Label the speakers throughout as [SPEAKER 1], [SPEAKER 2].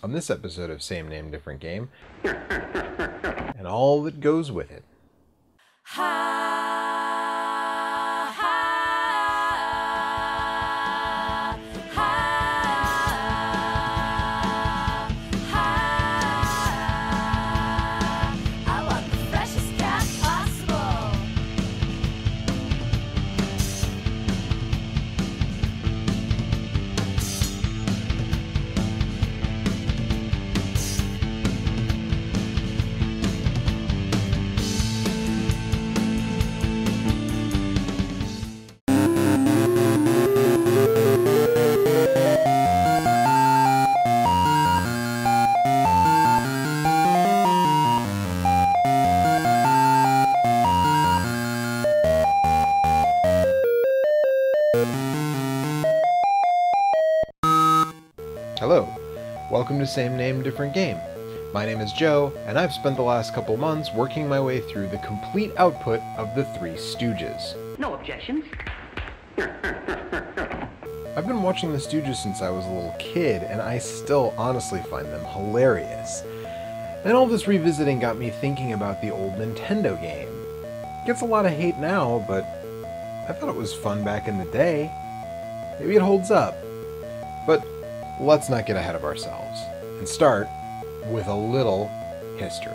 [SPEAKER 1] on this episode of Same Name, Different Game, and all that goes with it. Hello, welcome to Same Name, Different Game. My name is Joe, and I've spent the last couple months working my way through the complete output of the Three Stooges.
[SPEAKER 2] No objections.
[SPEAKER 1] I've been watching the Stooges since I was a little kid, and I still honestly find them hilarious. And all this revisiting got me thinking about the old Nintendo game. It gets a lot of hate now, but I thought it was fun back in the day. Maybe it holds up. But let's not get ahead of ourselves, and start with a little history.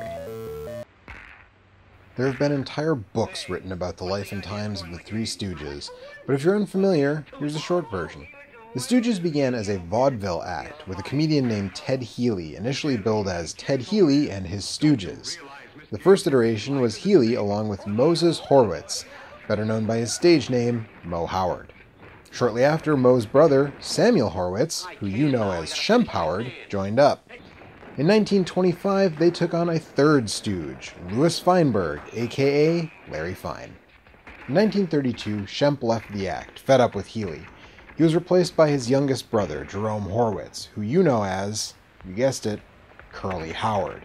[SPEAKER 1] There have been entire books written about the life and times of the Three Stooges, but if you're unfamiliar, here's a short version. The Stooges began as a vaudeville act with a comedian named Ted Healy, initially billed as Ted Healy and his Stooges. The first iteration was Healy along with Moses Horwitz, better known by his stage name, Mo Howard. Shortly after, Moe's brother, Samuel Horwitz, who you know as Shemp Howard, joined up. In 1925, they took on a third Stooge, Louis Feinberg, aka Larry Fine. In 1932, Shemp left the act, fed up with Healy. He was replaced by his youngest brother, Jerome Horwitz, who you know as, you guessed it, Curly Howard.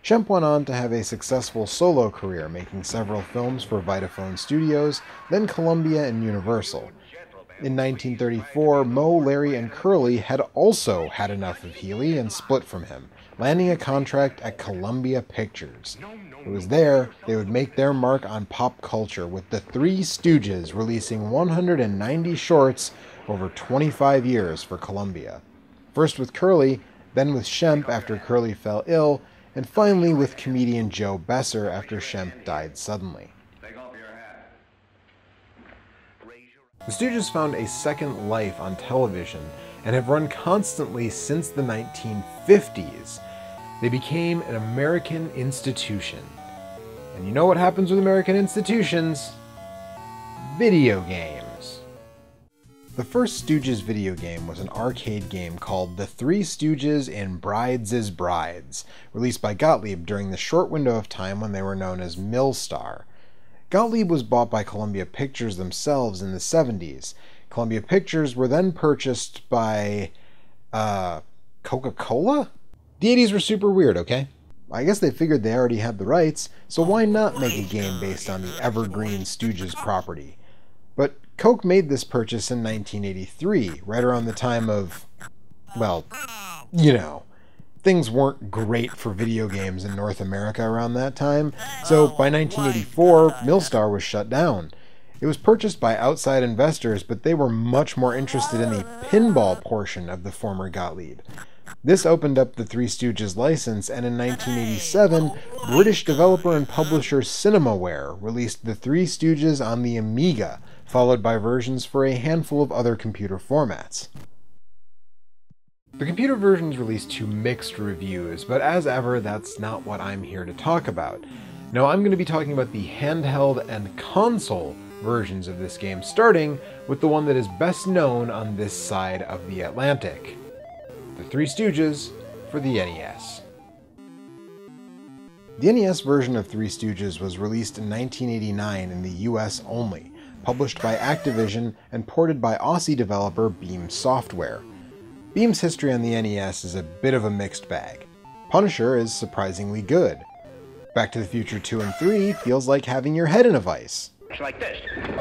[SPEAKER 1] Shemp went on to have a successful solo career, making several films for Vitaphone Studios, then Columbia and Universal. In 1934, Moe, Larry, and Curly had also had enough of Healy and split from him, landing a contract at Columbia Pictures. It was there they would make their mark on pop culture, with the Three Stooges releasing 190 shorts over 25 years for Columbia. First with Curly, then with Shemp after Curly fell ill, and finally with comedian Joe Besser after Shemp died suddenly. The Stooges found a second life on television and have run constantly since the 1950s. They became an American institution. And you know what happens with American institutions? Video games. The first Stooges video game was an arcade game called The Three Stooges in Brides is Brides, released by Gottlieb during the short window of time when they were known as Millstar. Gottlieb was bought by Columbia Pictures themselves in the 70s. Columbia Pictures were then purchased by, Coca-Cola? The 80s were super weird, okay? I guess they figured they already had the rights, so why not make a game based on the evergreen Stooges property? But Coke made this purchase in 1983, right around the time of, well, you know. Things weren't great for video games in North America around that time, so by 1984, Millstar was shut down. It was purchased by outside investors, but they were much more interested in the pinball portion of the former Gottlieb. This opened up the Three Stooges license, and in 1987, British developer and publisher Cinemaware released the Three Stooges on the Amiga, followed by versions for a handful of other computer formats. The computer versions released to mixed reviews, but as ever, that's not what I'm here to talk about. No, I'm going to be talking about the handheld and console versions of this game, starting with the one that is best known on this side of the Atlantic. The Three Stooges for the NES. The NES version of Three Stooges was released in 1989 in the US only, published by Activision and ported by Aussie developer Beam Software. Beam's history on the NES is a bit of a mixed bag. Punisher is surprisingly good. Back to the Future 2 and 3 feels like having your head in a vice.
[SPEAKER 2] It's like this. And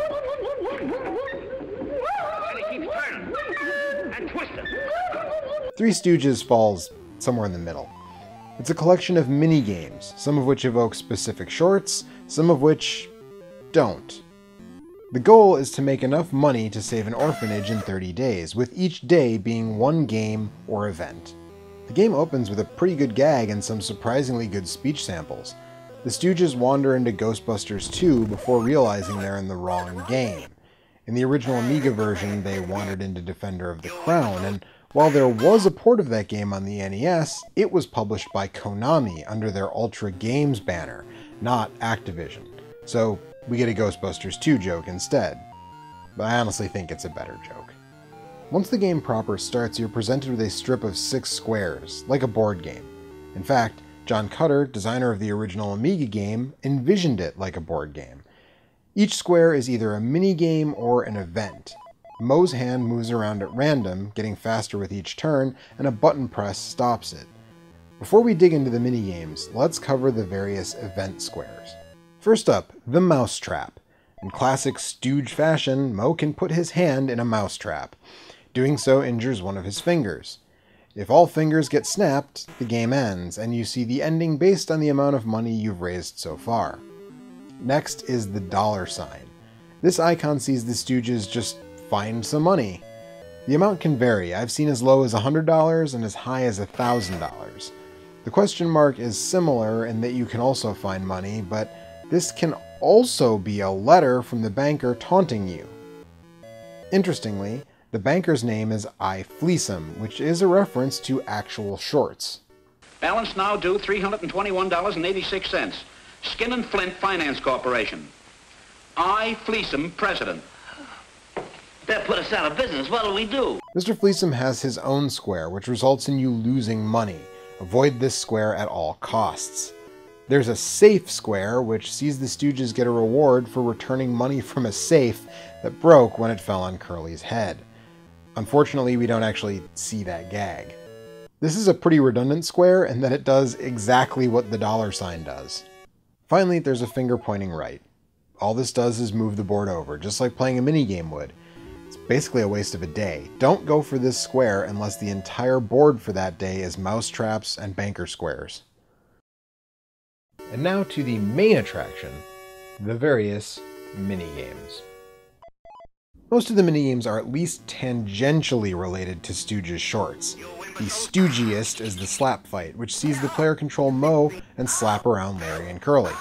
[SPEAKER 2] it keeps turning and twisting.
[SPEAKER 1] Three Stooges falls somewhere in the middle. It's a collection of mini-games, some of which evoke specific shorts, some of which don't. The goal is to make enough money to save an orphanage in 30 days, with each day being one game or event. The game opens with a pretty good gag and some surprisingly good speech samples. The Stooges wander into Ghostbusters 2 before realizing they're in the wrong game. In the original Amiga version, they wandered into Defender of the Crown, and while there was a port of that game on the NES, it was published by Konami under their Ultra Games banner, not Activision. So we get a Ghostbusters 2 joke instead. But I honestly think it's a better joke. Once the game proper starts, you're presented with a strip of 6 squares, like a board game. In fact, John Cutter, designer of the original Amiga game, envisioned it like a board game. Each square is either a mini-game or an event. Moe's hand moves around at random, getting faster with each turn, and a button press stops it. Before we dig into the mini-games, let's cover the various event squares. First up, the mousetrap. In classic Stooge fashion, Moe can put his hand in a mousetrap. Doing so injures one of his fingers. If all fingers get snapped, the game ends, and you see the ending based on the amount of money you've raised so far. Next is the dollar sign. This icon sees the Stooges just find some money. The amount can vary. I've seen as low as $100 and as high as $1,000. The question mark is similar in that you can also find money, but this can also be a letter from the banker taunting you. Interestingly, the banker's name is I Fleece Him, which is a reference to actual shorts.
[SPEAKER 2] Balance now due $321.86. Skin and Flint Finance Corporation. I Fleece Him, President.
[SPEAKER 3] That put us out of business. What'll we do?
[SPEAKER 1] Mr. Fleecem has his own square, which results in you losing money. Avoid this square at all costs. There's a safe square, which sees the Stooges get a reward for returning money from a safe that broke when it fell on Curly's head. Unfortunately, we don't actually see that gag. This is a pretty redundant square in that it does exactly what the dollar sign does. Finally, there's a finger pointing right. All this does is move the board over, just like playing a minigame would. It's basically a waste of a day. Don't go for this square unless the entire board for that day is mousetraps and banker squares. And now to the main attraction, the various minigames. Most of the minigames are at least tangentially related to Stooges shorts. The stoogiest is the slap fight, which sees the player control Moe and slap around Larry and Curly.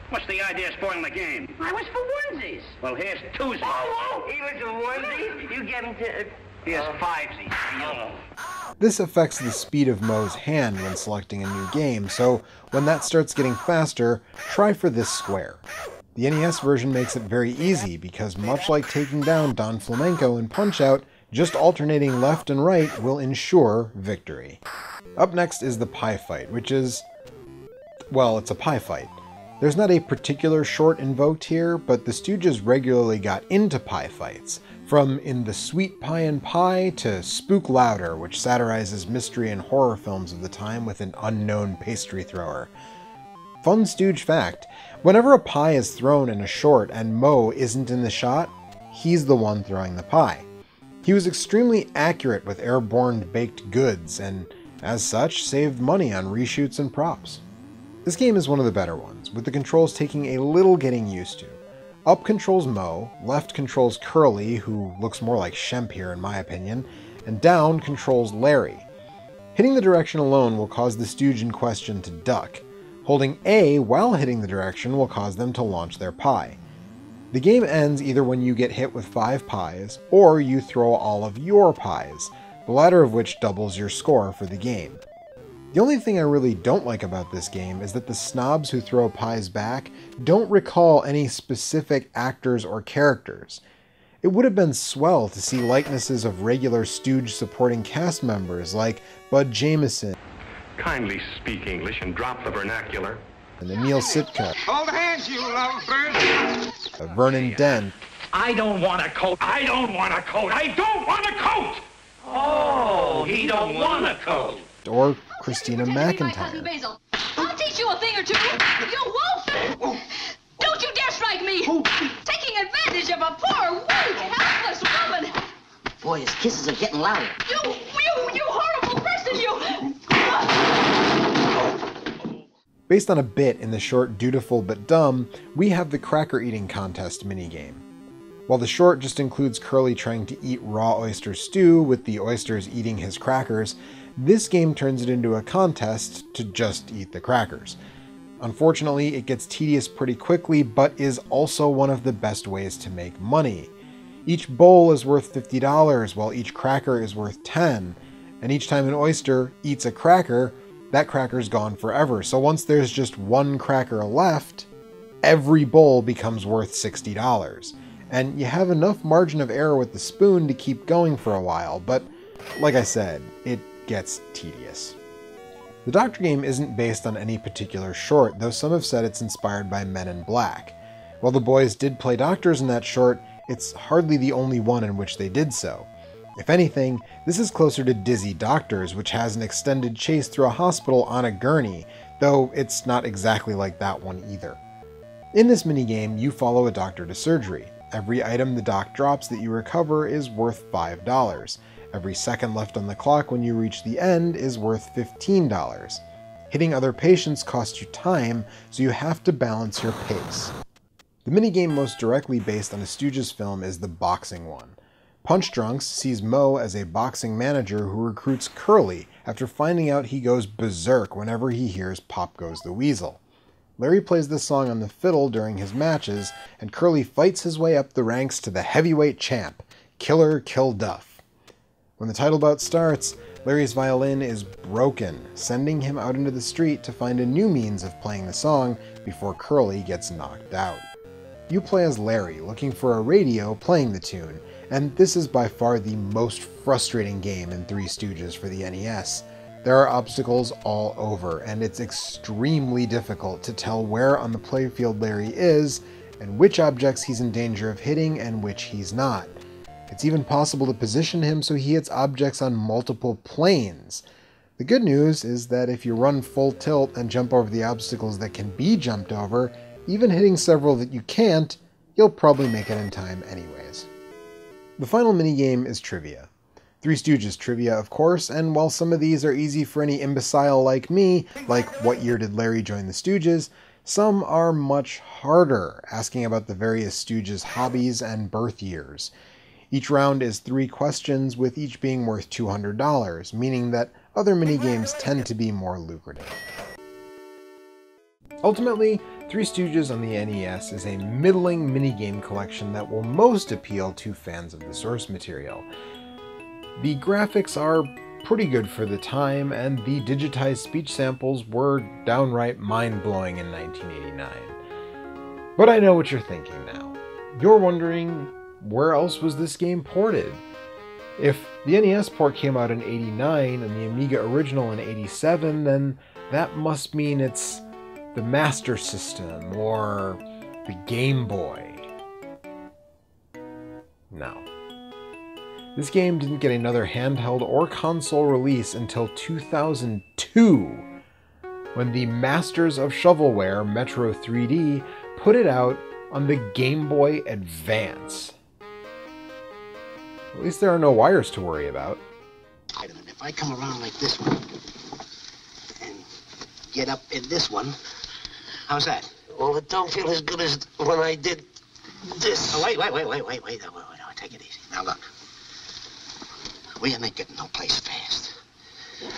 [SPEAKER 2] What's the idea of spoiling the game?
[SPEAKER 3] I was for onesies.
[SPEAKER 2] Well, here's twosies.
[SPEAKER 3] Oh, he was for onesies? You get him to...
[SPEAKER 2] Here's fivesies.
[SPEAKER 1] This affects the speed of Moe's hand when selecting a new game, so when that starts getting faster, try for this square. The NES version makes it very easy because, much like taking down Don Flamenco in Punch-Out, just alternating left and right will ensure victory. Up next is the pie fight, which is... well, it's a pie fight. There's not a particular short invoked here, but the Stooges regularly got into pie fights, from In the Sweet Pie and Pie to Spook Louder, which satirizes mystery and horror films of the time with an unknown pastry thrower. Fun Stooge fact, whenever a pie is thrown in a short and Moe isn't in the shot, he's the one throwing the pie. He was extremely accurate with airborne baked goods, and as such, saved money on reshoots and props. This game is one of the better ones, with the controls taking a little getting used to. Up controls Moe, left controls Curly, who looks more like Shemp here in my opinion, and down controls Larry. Hitting the direction alone will cause the Stooge in question to duck. Holding A while hitting the direction will cause them to launch their pie. The game ends either when you get hit with 5 pies, or you throw all of your pies, the latter of which doubles your score for the game. The only thing I really don't like about this game is that the snobs who throw pies back don't recall any specific actors or characters. It would have been swell to see likenesses of regular Stooge supporting cast members like Bud Jameson,
[SPEAKER 4] Kindly speak English and drop the vernacular.
[SPEAKER 1] and Emil Sitka,
[SPEAKER 5] Hold hands, you lovebird.
[SPEAKER 1] Vernon Dent,
[SPEAKER 2] I don't want a coat. I don't want a coat. I don't want a coat. Oh, he don't want a coat.
[SPEAKER 1] or Christina McIntyre.
[SPEAKER 6] Basil. I'll teach you a thing or two. You wolf! Don't you dare strike me! Taking advantage of a poor, weak, helpless woman!
[SPEAKER 3] Boy, his kisses are getting louder.
[SPEAKER 6] You horrible person, you!
[SPEAKER 1] Based on a bit in the short Dutiful But Dumb, we have the Cracker Eating Contest minigame. While the short just includes Curly trying to eat raw oyster stew with the oysters eating his crackers, this game turns it into a contest to just eat the crackers. Unfortunately, it gets tedious pretty quickly, but is also one of the best ways to make money. Each bowl is worth $50, while each cracker is worth $10, and each time an oyster eats a cracker, that cracker's gone forever. So once there's just one cracker left, every bowl becomes worth $60. And you have enough margin of error with the spoon to keep going for a while, but like I said, it gets tedious. The Doctor game isn't based on any particular short, though some have said it's inspired by Men in Black. While the boys did play doctors in that short, it's hardly the only one in which they did so. If anything, this is closer to Dizzy Doctors, which has an extended chase through a hospital on a gurney, though it's not exactly like that one either. In this minigame, you follow a doctor to surgery. Every item the doc drops that you recover is worth $5. Every second left on the clock when you reach the end is worth $15. Hitting other patients costs you time, so you have to balance your pace. The minigame most directly based on a Stooges film is the boxing one. Punch Drunks sees Moe as a boxing manager who recruits Curly after finding out he goes berserk whenever he hears Pop Goes the Weasel. Larry plays this song on the fiddle during his matches, and Curly fights his way up the ranks to the heavyweight champ, Killer Kill Duff. When the title bout starts, Larry's violin is broken, sending him out into the street to find a new means of playing the song before Curly gets knocked out. You play as Larry, looking for a radio playing the tune, and this is by far the most frustrating game in Three Stooges for the NES. There are obstacles all over, and it's extremely difficult to tell where on the playfield Larry is, and which objects he's in danger of hitting and which he's not. It's even possible to position him so he hits objects on multiple planes. The good news is that if you run full tilt and jump over the obstacles that can be jumped over, even hitting several that you can't, you'll probably make it in time anyways. The final minigame is trivia. Three Stooges trivia, of course, and while some of these are easy for any imbecile like me, like what year did Larry join the Stooges, some are much harder, asking about the various Stooges' hobbies and birth years. Each round is 3 questions, with each being worth $200, meaning that other minigames tend to be more lucrative. Ultimately, Three Stooges on the NES is a middling minigame collection that will most appeal to fans of the source material. The graphics are pretty good for the time, and the digitized speech samples were downright mind-blowing in 1989. But I know what you're thinking now. You're wondering, where else was this game ported? If the NES port came out in '89 and the Amiga original in '87, then that must mean it's the Master System or the Game Boy. No. This game didn't get another handheld or console release until 2002, when the masters of shovelware, Metro 3D, put it out on the Game Boy Advance. At least there are no wires to worry about.
[SPEAKER 7] If I come around like this one and get up in this one, how's that? Well, it don't feel as good as when I did this. Oh, wait. Take it easy. Now look. We ain't getting no place fast.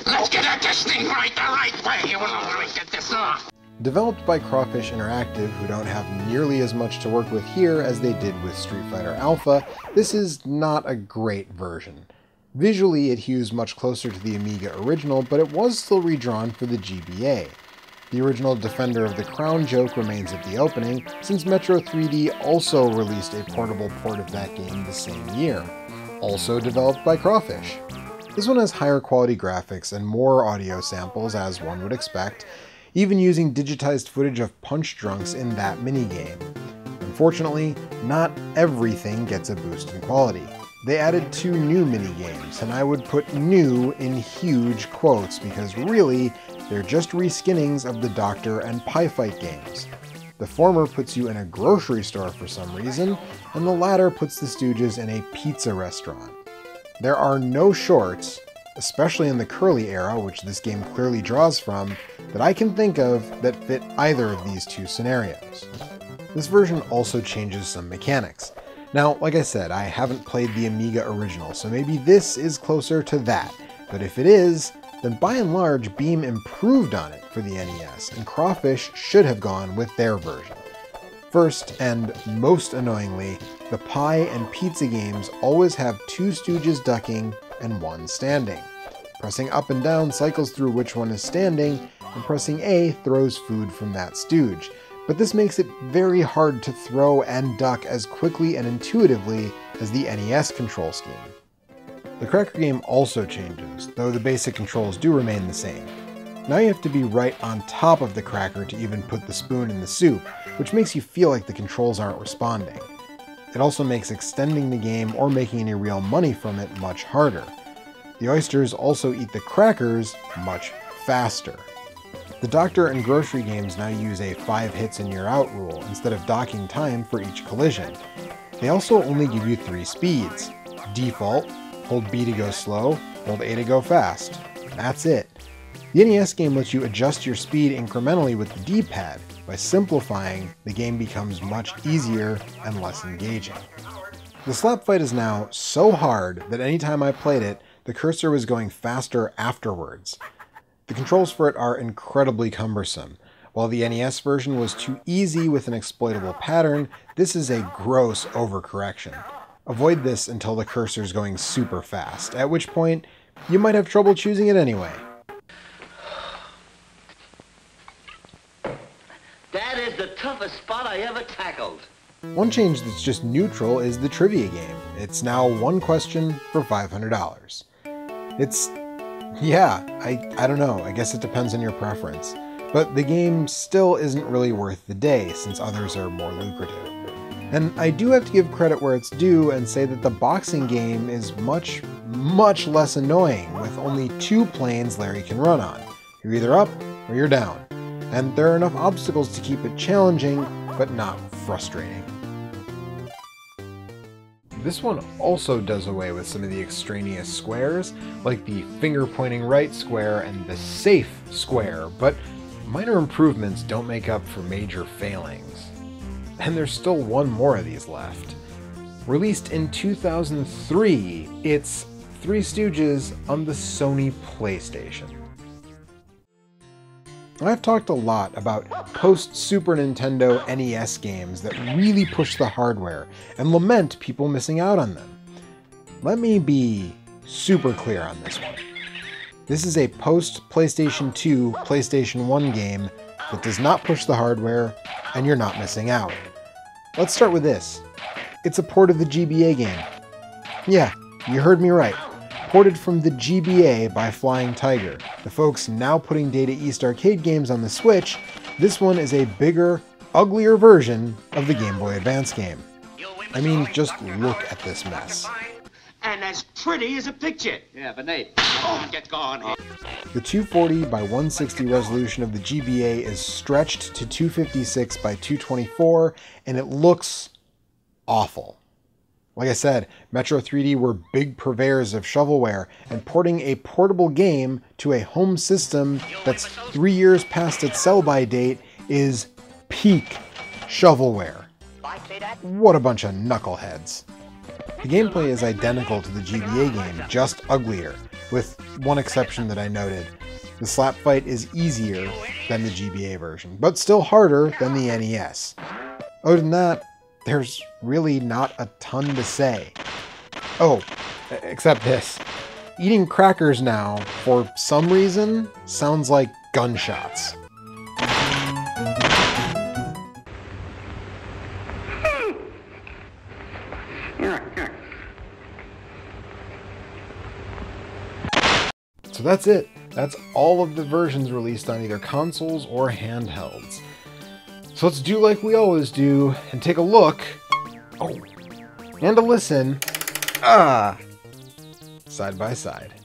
[SPEAKER 7] Let's get at this thing right the right way. You wanna get this off?
[SPEAKER 1] Developed by Crawfish Interactive, who don't have nearly as much to work with here as they did with Street Fighter Alpha, this is not a great version. Visually, it hews much closer to the Amiga original, but it was still redrawn for the GBA. The original Defender of the Crown joke remains at the opening, since Metro 3D also released a portable port of that game the same year. Also developed by Crawfish. This one has higher quality graphics and more audio samples, as one would expect, even using digitized footage of Punch Drunks in that minigame. Unfortunately, not everything gets a boost in quality. They added 2 new minigames, and I would put new in huge quotes because really, they're just reskinnings of the Doctor and Pie Fight games. The former puts you in a grocery store for some reason, and the latter puts the Stooges in a pizza restaurant. There are no shorts, especially in the curly era, which this game clearly draws from, that I can think of that fit either of these two scenarios. This version also changes some mechanics. Now, like I said, I haven't played the Amiga original, so maybe this is closer to that, but if it is, then by and large Beam improved on it for the NES, and Crawfish should have gone with their version. First, and most annoyingly, the pie and pizza games always have 2 Stooges ducking and 1 standing. Pressing up and down cycles through which one is standing, and pressing A throws food from that Stooge. But this makes it very hard to throw and duck as quickly and intuitively as the NES control scheme. The Cracker game also changes, though the basic controls do remain the same. Now you have to be right on top of the cracker to even put the spoon in the soup, which makes you feel like the controls aren't responding. It also makes extending the game or making any real money from it much harder. The oysters also eat the crackers much faster. The doctor and grocery games now use a 5 hits and you're out rule instead of docking time for each collision. They also only give you 3 speeds. Default, hold B to go slow, hold A to go fast. That's it. The NES game lets you adjust your speed incrementally with the D-pad. By simplifying, the game becomes much easier and less engaging. The slap fight is now so hard that anytime I played it, the cursor was going faster afterwards. The controls for it are incredibly cumbersome. While the NES version was too easy with an exploitable pattern, this is a gross overcorrection. Avoid this until the cursor's going super fast, at which point you might have trouble choosing it anyway.
[SPEAKER 3] That is the toughest spot I ever tackled.
[SPEAKER 1] One change that's just neutral is the trivia game. It's now 1 question for $500. I don't know, I guess it depends on your preference. But the game still isn't really worth the day, since others are more lucrative. And I do have to give credit where it's due and say that the boxing game is much, much less annoying, with only 2 planes Larry can run on. You're either up or you're down. And there are enough obstacles to keep it challenging, but not frustrating. This one also does away with some of the extraneous squares, like the finger-pointing right square and the safe square, but minor improvements don't make up for major failings. And there's still 1 more of these left. Released in 2003, it's Three Stooges on the Sony PlayStation. I've talked a lot about post-Super Nintendo NES games that really push the hardware and lament people missing out on them. Let me be super clear on this one. This is a post-PlayStation 2, PlayStation 1 game that does not push the hardware, and you're not missing out. Let's start with this. It's a port of the GBA game. Yeah, you heard me right. Ported from the GBA by Flying Tiger. The folks now putting Data East arcade games on the Switch, this one is a bigger, uglier version of the Game Boy Advance game. I mean, just look at this mess.
[SPEAKER 7] And as pretty as a picture.
[SPEAKER 2] Yeah, but Nate,
[SPEAKER 7] Get gone.
[SPEAKER 1] The 240 by 160 resolution of the GBA is stretched to 256 by 224, and it looks awful. Like I said, Metro 3D were big purveyors of shovelware, and porting a portable game to a home system that's 3 years past its sell-by date is peak shovelware. What a bunch of knuckleheads. The gameplay is identical to the GBA game, just uglier, with one exception that I noted. The slap fight is easier than the GBA version, but still harder than the NES. Other than that, there's really not a ton to say. Oh, except this. Eating crackers now, for some reason, sounds like gunshots. So that's it. That's all of the versions released on either consoles or handhelds. So let's do like we always do and take a look, and a listen, side by side.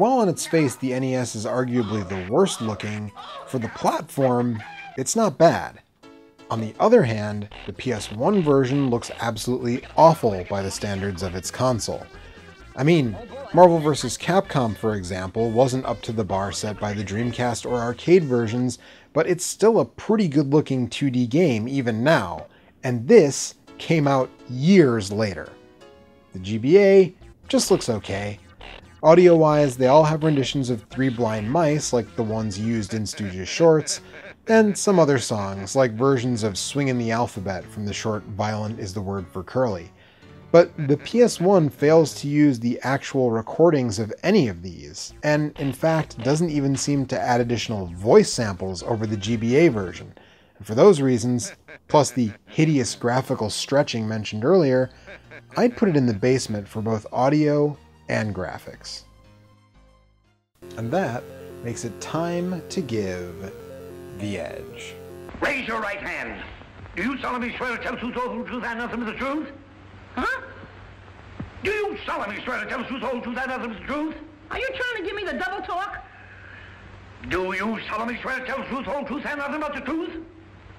[SPEAKER 1] while on its face the NES is arguably the worst looking, for the platform, it's not bad. On the other hand, the PS1 version looks absolutely awful by the standards of its console. I mean, Marvel vs. Capcom, for example, wasn't up to the bar set by the Dreamcast or arcade versions, but it's still a pretty good-looking 2D game even now, and this came out years later. The GBA just looks okay. Audio-wise, they all have renditions of Three Blind Mice like the ones used in Stooges shorts, and some other songs like versions of Swingin' the Alphabet from the short Violent is the Word for Curly. But the PS1 fails to use the actual recordings of any of these, and in fact doesn't even seem to add additional voice samples over the GBA version. And for those reasons, plus the hideous graphical stretching mentioned earlier, I'd put it in the basement for both audio and graphics. And that makes it time to give the edge.
[SPEAKER 3] Raise your right hand. Do you solemnly swear to tell the truth, all the truth, and nothing but the truth? Huh? Do you solemnly swear to tell the truth, all the truth, and nothing but the truth?
[SPEAKER 8] Are you trying to give me the double talk?
[SPEAKER 3] Do you solemnly swear to tell the truth, whole truth, and nothing but the truth?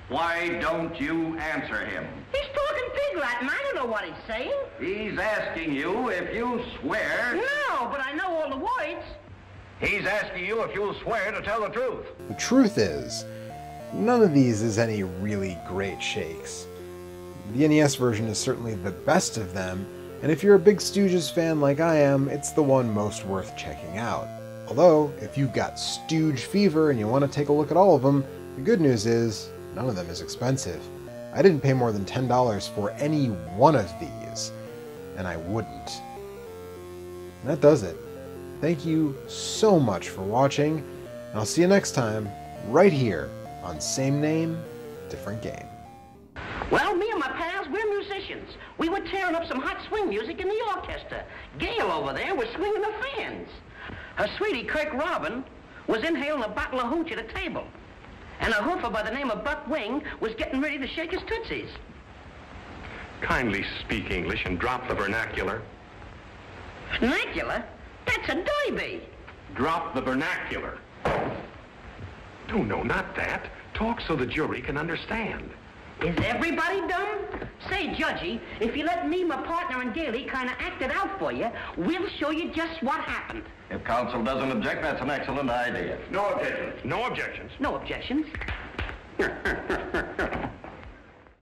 [SPEAKER 2] Why don't you answer him?
[SPEAKER 8] He's talking pig Latin. I don't know what he's saying.
[SPEAKER 2] He's asking you if you swear...
[SPEAKER 8] No, but I know all the words.
[SPEAKER 2] He's asking you if you'll swear to tell the truth.
[SPEAKER 1] The truth is, none of these is any really great shakes. The NES version is certainly the best of them, and if you're a big Stooges fan like I am, it's the one most worth checking out. Although, if you've got Stooge fever and you want to take a look at all of them, the good news is, none of them is expensive. I didn't pay more than $10 for any one of these, and I wouldn't. And that does it. Thank you so much for watching, and I'll see you next time, right here on Same Name, Different Game.
[SPEAKER 8] Well, me and my pals, we're musicians. We were tearing up some hot swing music in the orchestra. Gail over there was swinging the fans. Her sweetie, Kirk Robin, was inhaling a bottle of hooch at a table. And a hoofer by the name of Buck Wing was getting ready to shake his tootsies.
[SPEAKER 4] Kindly speak English and drop the vernacular.
[SPEAKER 8] Vernacular? That's a derby.
[SPEAKER 4] Drop the vernacular. No, not that. Talk so the jury can understand.
[SPEAKER 8] Is everybody dumb? Say, Judgy, if you let me, my partner, and Gailey kind of act it out for you, we'll show you just what happened.
[SPEAKER 2] If counsel doesn't object, that's an excellent idea.
[SPEAKER 4] No objections. No objections.
[SPEAKER 8] No objections.